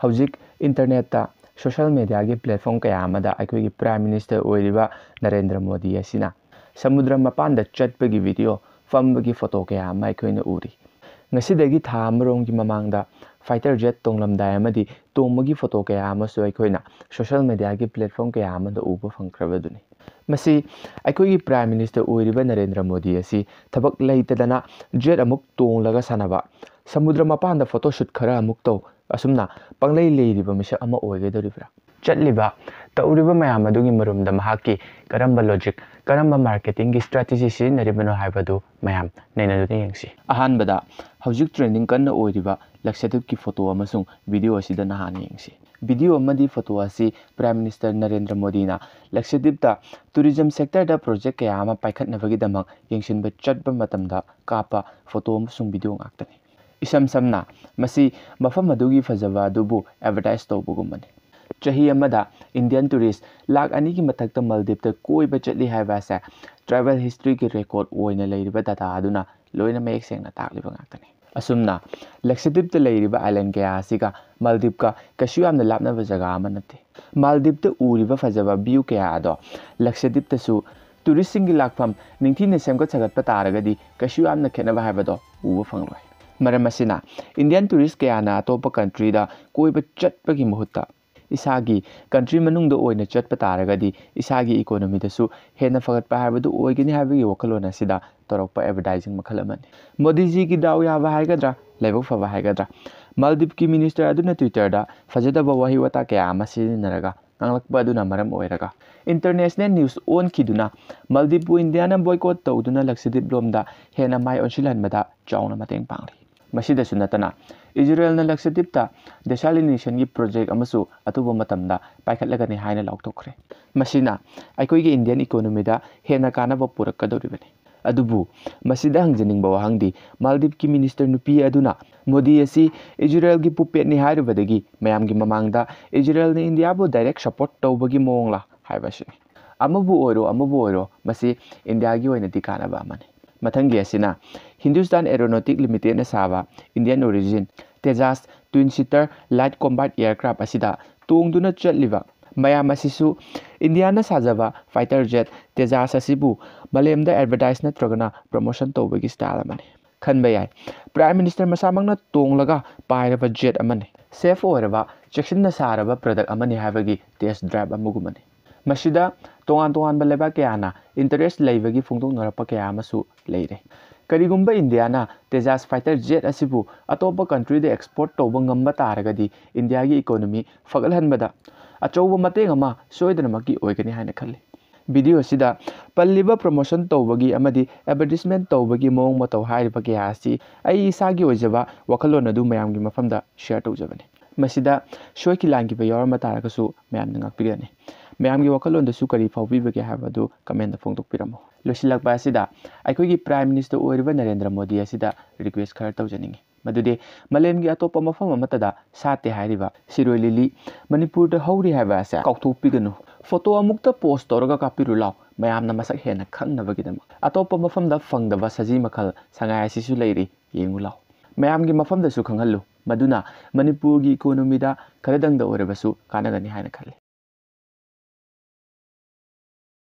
ꯍꯧꯖꯤꯛ ꯏꯟꯇꯔꯅꯦꯠꯇ social ꯃꯤꯗꯤꯌꯥꯒꯤ platform ꯀꯌꯥ ꯑꯃꯗ ꯑꯩꯈꯣꯏꯒꯤ ꯄ꯭ꯔꯥꯏꯝ ꯃꯤꯅꯤꯁꯇꯔ ꯑꯣꯏꯔꯤꯕ ꯅꯔꯦꯟꯗ꯭ꯔ ꯃꯣꯗꯤ ꯑꯁꯤꯅ ꯁꯃꯨꯗ꯭ꯔ ꯃꯄꯥꯟꯗ ꯆꯠꯄꯒꯤ ꯚꯤꯗꯤꯑꯣ ꯐꯝꯕꯒꯤ ꯐꯣꯇꯣ ꯀꯌꯥ ꯑꯃ ꯑꯩꯈꯣꯏꯅ ꯎꯔꯤ꯫ ꯉꯁꯤꯗꯒꯤ ꯊꯥ ꯑꯃꯔꯣꯝꯒꯤ ꯃꯃꯥꯡꯗ ꯐꯥꯏꯇꯔ ꯖꯦꯠ ꯇꯣꯡꯂꯝꯗꯥꯏ ꯑꯃꯗꯤ ꯇꯣꯡꯕꯒꯤ ꯐꯣꯇꯣ ꯀꯌꯥ ꯑꯃꯁꯨ ꯑꯩꯈꯣꯏꯅ ꯁꯣꯁꯤꯌꯦꯜ ꯃꯤꯗꯤꯌꯥꯒꯤ ꯄ꯭ꯂꯦꯠꯐꯣꯔꯝ ꯀꯌꯥ ꯑꯃꯗ ꯎꯕ ꯐꯪꯈ꯭ꯔꯕꯗꯨꯅꯤ꯫ ꯃꯁꯤ ꯑꯩꯈꯣꯏꯒꯤ ꯄ꯭ꯔꯥꯏꯝ ꯃꯤꯅꯤꯁꯇꯔ ꯑꯣꯏꯔꯤꯕ ꯅꯔꯦꯟꯗ꯭ꯔ ꯃꯣꯗꯤ ꯑꯁꯤ ꯊꯕꯛ ꯂꯩꯇꯗꯅ ꯖꯦꯠ ꯑꯃꯨꯛ ꯇꯣꯡꯂꯒ ꯁꯥꯟꯅꯕ, ꯁꯃꯨꯗ꯭ꯔ ꯃꯄꯥꯟꯗ ꯐꯣꯇꯣꯁꯨꯠ ꯈꯔ ꯑꯃꯨꯛ ꯇꯧ, ꯑꯁꯨꯝꯅ ꯄꯪꯂꯩ ꯂꯩꯔꯤꯕ ꯃꯤꯁꯛ ꯑꯃ ꯑꯣꯏꯒꯗꯧꯔꯤꯕ꯭ꯔꯥ? ꯆꯠꯂꯤꯕ ꯇꯧꯔꯤꯕ ꯃꯌꯥꯝ ꯑꯗꯨꯒꯤ ꯃꯔꯨꯝꯗ ꯃꯍꯥꯛꯀꯤ ꯀꯔꯝꯕ ꯂꯣꯖꯤꯛ, ꯀꯔꯝꯕ ꯃꯥꯔꯀꯦꯇꯤꯡꯒꯤ ꯁ꯭ꯇ꯭ꯔꯦꯇꯦꯖꯤ ꯁꯤꯖꯤꯟꯅꯔꯤꯕꯅꯣ ꯍꯥꯏꯕꯗꯨ ꯃꯌꯥꯝ ꯅꯩꯅꯗꯨꯅ ꯌꯦꯡꯁꯤ꯫ ꯑꯍꯥꯟꯕꯗ ꯍꯧꯖꯤꯛ ꯇ꯭ꯔꯦꯟꯗꯤꯡ ꯀꯟꯅ ꯑꯣꯏꯔꯤꯕ ꯂꯛꯁꯗꯤꯞꯀꯤ ꯐꯣꯇꯣ ꯑꯃꯁꯨꯡ ꯚꯤꯗꯤꯑꯣ ꯑꯁꯤꯗ ꯅꯍꯥꯟ ꯌꯦꯡꯁꯤ꯫ ꯚꯤꯗꯤꯑꯣ ꯑꯃꯗꯤ ꯐꯣꯇꯣ ꯑꯁꯤ ꯄ꯭ꯔꯥꯏꯝ ꯃꯤꯅꯤꯁꯇꯔ ꯅꯔꯦꯟꯗ꯭ꯔ ꯃꯣꯗꯤꯅ ꯂꯛꯁꯗꯤꯞꯇ ꯇꯨꯔꯤꯖꯝ ꯁꯦꯛꯇꯔꯗ ꯄ꯭ꯔꯣꯖꯦꯛ ꯀꯌꯥ ꯑꯃ ꯄꯥꯏꯈꯠꯅꯕꯒꯤꯗꯃꯛ ꯌꯦꯡꯁꯤꯟꯕ ꯆꯠꯄ ꯃꯇꯝꯗ ꯀꯥꯞꯄ ꯐꯣꯇꯣ ꯑꯃꯁꯨꯡ ꯚꯤꯗꯤꯑꯣ ꯉꯥꯛꯇꯅꯤ꯫ ꯏꯁꯝ ꯁꯝꯅ ꯃꯁꯤ ꯃꯐꯝ ꯑꯗꯨꯒꯤ ꯐꯖꯕ ꯑꯗꯨꯕꯨ ꯑꯦꯗꯚꯔꯇꯥꯏꯖ ꯇꯧꯕꯒꯨꯝꯕꯅꯤ꯫ ꯆꯍꯤ ꯑꯃꯗ ꯏꯟꯗꯤꯌꯟ ꯇꯨꯔꯤꯁ ꯂꯥꯈ 2ꯒꯤ ꯃꯊꯛꯇ ꯃꯥꯜꯗꯤꯞꯇ ꯀꯣꯏꯕ ꯆꯠꯂꯤ ꯍꯥꯏꯕ ꯑꯁꯦ ꯇ꯭ꯔꯥꯏꯕꯦꯜ ꯍꯤꯁꯇ꯭ꯔꯤꯒꯤ ꯔꯦꯀꯣꯔꯗ ꯑꯣꯏꯅ ꯂꯩꯔꯤꯕ ꯗꯥꯇꯥ ꯑꯗꯨꯅ ꯂꯣꯏꯅ ꯃꯌꯦꯛ ꯁꯦꯡꯅ ꯇꯥꯛꯂꯤꯕ ꯉꯥꯛꯇꯅꯤ꯫ ꯑꯁꯨꯝꯅ ꯂꯛꯁꯗꯤꯞꯇ ꯂꯩꯔꯤꯕ ꯑꯥꯏꯂꯦꯟ ꯀꯌꯥ ꯑꯁꯤꯒ ꯃꯥꯜꯗꯤꯞꯀ ꯀꯩꯁꯨ ꯌꯥꯝꯅ ꯂꯥꯞꯅꯕ ꯖꯒꯥ ꯑꯃ ꯅꯠꯇꯦ꯫ ꯃꯥꯜꯗꯤꯞꯇ ꯎꯔꯤꯕ ꯐꯖꯕ ꯚ꯭ꯌꯨ ꯀꯌꯥ ꯑꯗꯣ ꯂꯛꯁꯗꯤꯞꯇꯁꯨ ꯇꯨꯔꯤꯁꯁꯤꯡꯒꯤ ꯂꯥꯛꯐꯝ ꯅꯤꯡꯊꯤꯅ ꯁꯦꯝꯒꯠ ꯁꯥꯒꯠꯄ ꯇꯥꯔꯒꯗꯤ ꯀꯩꯁꯨ ꯌꯥꯝꯅ ꯈꯦꯠꯅꯕ ꯍꯥꯏꯕꯗꯣ ꯎꯕ ꯐꯪꯂꯣꯏ꯫ ꯃꯔꯝ ꯑꯁꯤꯅ ꯏꯟꯗꯤꯌꯟ ꯇꯨꯔꯤꯁ ꯀꯌꯥꯅ ꯑꯇꯣꯞꯄ ꯀꯟꯇ꯭ꯔꯤꯗ ꯀꯣꯏꯕ ꯆꯠꯄꯒꯤ ꯃꯍꯨꯠꯇ ꯏꯁꯥꯒꯤ ꯀꯟꯇ꯭ꯔꯤ ꯃꯅꯨꯡꯗ ꯑꯣꯏꯅ ꯆꯠꯄ ꯇꯥꯔꯒꯗꯤ ꯏꯁꯥꯒꯤ ꯏꯀꯣꯅꯣꯃꯤꯗꯁꯨ ꯍꯦꯟꯅ ꯐꯒꯠꯄ ꯍꯥꯏꯕꯗꯨ ꯑꯣꯏꯒꯅꯤ ꯍꯥꯏꯕꯒꯤ ꯋꯥꯈꯜꯂꯣꯟ ꯑꯁꯤꯗ ꯇꯧꯔꯛꯄ ꯑꯦꯗꯚꯔꯇꯥꯏꯖꯤꯡ ꯃꯈꯜ ꯑꯃꯅꯤ꯫ ꯃꯣꯗꯤꯖꯤꯒꯤ ꯗꯥꯎ ꯌꯥꯕ ꯍꯥꯏꯒꯗ꯭ꯔꯥ, ꯂꯥꯏꯕꯛ ꯐꯕ ꯍꯥꯏꯒꯗ꯭ꯔꯥ, ꯃꯥꯜꯗꯤꯞꯀꯤ ꯃꯤꯅꯤꯁꯇꯔ ꯑꯗꯨꯅ ꯇ꯭ꯋꯤꯇꯔꯗ ꯐꯖꯗꯕ ꯋꯥꯍꯩ ꯋꯥꯇꯥ ꯀꯌꯥ ꯑꯃ ꯁꯤꯖꯤꯟꯅꯔꯒ ꯉꯥꯡꯂꯛꯄ ꯑꯗꯨꯅ ꯃꯔꯝ ꯑꯣꯏꯔꯒ ꯏꯟꯇꯔꯅꯦꯁꯅꯦꯜ ꯅ꯭ꯌꯨꯁ ꯑꯣꯟꯈꯤꯗꯨꯅ ꯃꯥꯜꯗꯤꯞꯄꯨ ꯏꯟꯗꯤꯌꯥꯅ ꯕꯣꯏꯀꯣꯠ ꯇꯧꯗꯨꯅ ꯂꯛꯁꯗꯤꯞ ꯂꯣꯝꯗ ꯍꯦꯟꯅ ꯃꯥꯏ ꯑꯣꯟꯁꯤꯜꯍꯟꯕꯗ ꯆꯥꯎꯅ ꯃꯇꯦꯡ ꯄꯥꯡꯂꯤ꯫ ꯃꯁꯤꯗꯁꯨ ꯅꯠꯇꯅ ꯏꯖꯔꯦꯜꯅ ꯂꯛꯁꯗꯤꯞꯇ ꯗꯦꯁꯥꯂꯤꯅꯦꯁꯟꯒꯤ ꯄ꯭ꯔꯣꯖꯦꯛ ꯑꯃꯁꯨ ꯑꯊꯨꯕ ꯃꯇꯝꯗ ꯄꯥꯏꯈꯠꯂꯒꯅꯤ ꯍꯥꯏꯅ ꯂꯥꯎꯊꯣꯛꯈ꯭ꯔꯦ꯫ ꯃꯁꯤꯅ ꯑꯩꯈꯣꯏꯒꯤ ꯏꯟꯗꯤꯌꯟ ꯏꯀꯣꯅꯣꯃꯤꯗ ꯍꯦꯟꯅ ꯀꯥꯟꯅꯕ ꯄꯨꯔꯛꯀꯗꯧꯔꯤꯕꯅꯤ꯫ ꯑꯗꯨꯕꯨ ꯃꯁꯤꯗ ꯍꯪꯖꯅꯤꯡꯕ ꯋꯥꯍꯪꯗꯤ ꯃꯥꯜꯗꯤꯞꯀꯤ ꯃꯤꯅꯤꯁꯇꯔ ꯅꯨꯄꯤ ꯑꯗꯨꯅ ꯃꯣꯗꯤ ꯑꯁꯤ ꯏꯖꯔꯦꯜꯒꯤ ꯄꯨꯄꯦꯠꯅꯤ ꯍꯥꯏꯔꯨꯕꯗꯒꯤ ꯃꯌꯥꯝꯒꯤ ꯃꯃꯥꯡꯗ ꯏꯖꯔꯦꯜꯅ ꯏꯟꯗꯤꯌꯥꯕꯨ ꯗꯥꯏꯔꯦꯛ ꯁꯄꯣꯔꯠ ꯇꯧꯕꯒꯤ ꯃꯑꯣꯡꯂꯥ ꯍꯥꯏꯕꯁꯤꯅꯤ꯫ ꯑꯃꯕꯨ ꯑꯣꯏꯔꯣ ꯃꯁꯤ ꯏꯟꯗꯤꯌꯥꯒꯤ ꯑꯣꯏꯅꯗꯤ ꯀꯥꯟꯅꯕ ꯑꯃꯅꯤ꯫ ꯃꯊꯪꯒꯤ ꯑꯁꯤꯅ ꯍꯤꯟꯗꯨꯁꯇꯥꯟ ꯑꯦꯔꯣꯅꯣꯇꯤꯛ ꯂꯤꯃꯤꯇꯦꯗꯅ ꯁꯥꯕ ꯏꯟꯗꯤꯌꯟ ꯑꯣꯔꯤꯖꯤꯟ ꯇꯦꯖꯥꯁ ꯇ꯭ꯋꯤꯟ ꯁꯤꯇꯔ ꯂꯥꯏꯠ ꯀꯣꯝꯕꯥꯠ ꯑꯦꯌꯔꯀ꯭ꯔꯥꯐ ꯑꯁꯤꯗ ꯇꯣꯡꯗꯨꯅ ꯆꯠꯂꯤꯕ ꯃꯌꯥꯝ ꯑꯁꯤꯁꯨ ꯏꯟꯗꯤꯌꯥꯅ ꯁꯥꯖꯕ ꯐꯥꯏꯇꯔ ꯖꯦꯠ ꯇꯦꯖꯥꯁ ꯑꯁꯤꯕꯨ ꯃꯥꯂꯦꯝꯗ ꯑꯦꯗꯚꯔꯇꯥꯏꯖ ꯅꯠꯇ꯭ꯔꯒꯅ ꯄ꯭ꯔꯃꯣꯁꯟ ꯇꯧꯕꯒꯤ ꯁ꯭ꯇꯥꯏꯜ ꯑꯃꯅꯤ꯫ ꯈꯟꯕ ꯌꯥꯏ ꯄ꯭ꯔꯥꯏꯝ ꯃꯤꯅꯤꯁꯇꯔ ꯃꯁꯥꯃꯛꯅ ꯇꯣꯡꯂꯒ ꯄꯥꯏꯔꯕ ꯖꯦꯠ ꯑꯃꯅꯤ, ꯁꯦꯐ ꯑꯣꯏꯔꯕ ꯆꯦꯛꯁꯤꯟꯅ ꯁꯥꯔꯕ ꯄ꯭ꯔꯗꯛ ꯑꯃꯅꯤ ꯍꯥꯏꯕꯒꯤ ꯇꯦꯁ ꯗ꯭ꯔꯥꯏꯚ ꯑꯃꯒꯨꯝꯕꯅꯤ꯫ ꯃꯁꯤꯗ ꯇꯣꯉꯥꯟ ꯇꯣꯉꯥꯟꯕ ꯂꯩꯕꯥꯛ ꯀꯌꯥꯅ ꯏꯟꯇꯔꯦꯁ ꯂꯩꯕꯒꯤ ꯐꯣꯡꯗꯣꯛꯅꯔꯛꯄ ꯀꯌꯥ ꯑꯃꯁꯨ ꯂꯩꯔꯦ꯫ ꯀꯔꯤꯒꯨꯝꯕ ꯏꯟꯗꯤꯌꯥꯅ ꯇꯦꯖꯥꯁ ꯐꯥꯏꯇꯔ ꯖꯦꯠ ꯑꯁꯤꯕꯨ ꯑꯇꯣꯞꯄ ꯀꯟꯇ꯭ꯔꯤꯗ ꯑꯦꯛꯁꯄꯣꯔꯠ ꯇꯧꯕ ꯉꯝꯕ ꯇꯥꯔꯒꯗꯤ ꯏꯟꯗꯤꯌꯥꯒꯤ ꯏꯀꯣꯅꯣꯃꯤ ꯐꯒꯠꯍꯟꯕꯗ ꯑꯆꯧꯕ ꯃꯇꯦꯡ ꯑꯃ ꯁꯣꯏꯗꯅꯃꯛꯀꯤ ꯑꯣꯏꯒꯅꯤ ꯍꯥꯏꯅ ꯈꯜꯂꯤ꯫ ꯚꯤꯗꯤꯑꯣ ꯑꯁꯤꯗ ꯄꯜꯂꯤꯕ ꯄ꯭ꯔꯃꯣꯁꯟ ꯇꯧꯕꯒꯤ ꯑꯃꯗꯤ ꯑꯦꯗꯚꯔꯇꯤꯁꯃꯦꯟꯠ ꯇꯧꯕꯒꯤ ꯃꯑꯣꯡ ꯃꯇꯧ ꯍꯥꯏꯔꯤꯕ ꯀꯌꯥ ꯑꯁꯤ ꯑꯩ ꯏꯁꯥꯒꯤ ꯑꯣꯏꯖꯕ ꯋꯥꯈꯜꯂꯣꯟ ꯑꯗꯨ ꯃꯌꯥꯝꯒꯤ ꯃꯐꯝꯗ ꯁꯦꯌꯔ ꯇꯧꯖꯕꯅꯤ꯫ ꯃꯁꯤꯗ ꯁꯣꯏꯈꯤ ꯂꯥꯟꯈꯤꯕ ꯌꯥꯎꯔꯝꯕ ꯇꯥꯔꯒꯁꯨ ꯃꯌꯥꯝꯅ ꯉꯥꯛꯄꯤꯒꯅꯤ꯫ ꯃꯌꯥꯝꯒꯤ ꯋꯥꯈꯜꯂꯣꯟꯗꯁꯨ ꯀꯔꯤ ꯐꯥꯎꯕꯤꯕꯒꯦ ꯍꯥꯏꯕꯗꯨ ꯀꯃꯦꯟꯇ ꯐꯣꯡꯗꯣꯛꯄꯤꯔꯝꯃꯨ꯫ ꯂꯣꯏꯁꯤꯜꯂꯛꯄ ꯑꯁꯤꯗ ꯑꯩꯈꯣꯏꯒꯤ ꯄ꯭ꯔꯥꯏꯝ ꯃꯤꯅꯤꯁꯇꯔ ꯑꯣꯏꯔꯤꯕ ꯅꯔꯦꯟꯗ꯭ꯔ ꯃꯣꯗꯤ ꯑꯁꯤꯗ ꯔꯤꯀ꯭ꯋꯦꯁ ꯈꯔ ꯇꯧꯖꯅꯤꯡꯉꯤ꯫ ꯃꯗꯨꯗꯤ ꯃꯥꯂꯦꯝꯒꯤ ꯑꯇꯣꯞꯄ ꯃꯐꯝ ꯑꯃꯠꯇꯗ ꯁꯥꯠꯇꯦ ꯍꯥꯏꯔꯤꯕ ꯁꯤꯔꯣꯏ ꯂꯤꯂꯤ ꯃꯅꯤꯄꯨꯔꯗ ꯍꯧꯔꯤ ꯍꯥꯏꯕ ꯑꯁꯦ ꯀꯥꯎꯊꯣꯛꯄꯤꯒꯅꯨ꯫ ꯐꯣꯇꯣ ꯑꯃꯨꯛꯇ ꯄꯣꯁ ꯇꯧꯔꯒ ꯀꯥꯞꯄꯤꯔꯨ ꯂꯥꯎ ꯃꯌꯥꯝꯅ ꯃꯁꯛ ꯍꯦꯟꯅ ꯈꯪꯅꯕꯒꯤꯗꯃꯛ꯫ ꯑꯇꯣꯞꯄ ꯃꯐꯝꯗ ꯐꯪꯗꯕ ꯁꯖꯤ ꯃꯈꯜ ꯁꯉꯥꯏ ꯑꯁꯤꯁꯨ ꯂꯩꯔꯤ, ꯌꯦꯡꯉꯨ ꯂꯥꯎ꯫ ꯃꯌꯥꯝꯒꯤ ꯃꯐꯝꯗꯁꯨ ꯈꯪꯍꯜꯂꯨ, ꯃꯗꯨꯅ ꯃꯅꯤꯄꯨꯔꯒꯤ ꯏꯀꯣꯅꯣꯃꯤꯗ ꯈꯔꯗꯪꯗ ꯑꯣꯏꯔꯕꯁꯨ ꯀꯥꯟꯅꯒꯅꯤ ꯍꯥꯏꯅ ꯈꯜꯂꯤ꯫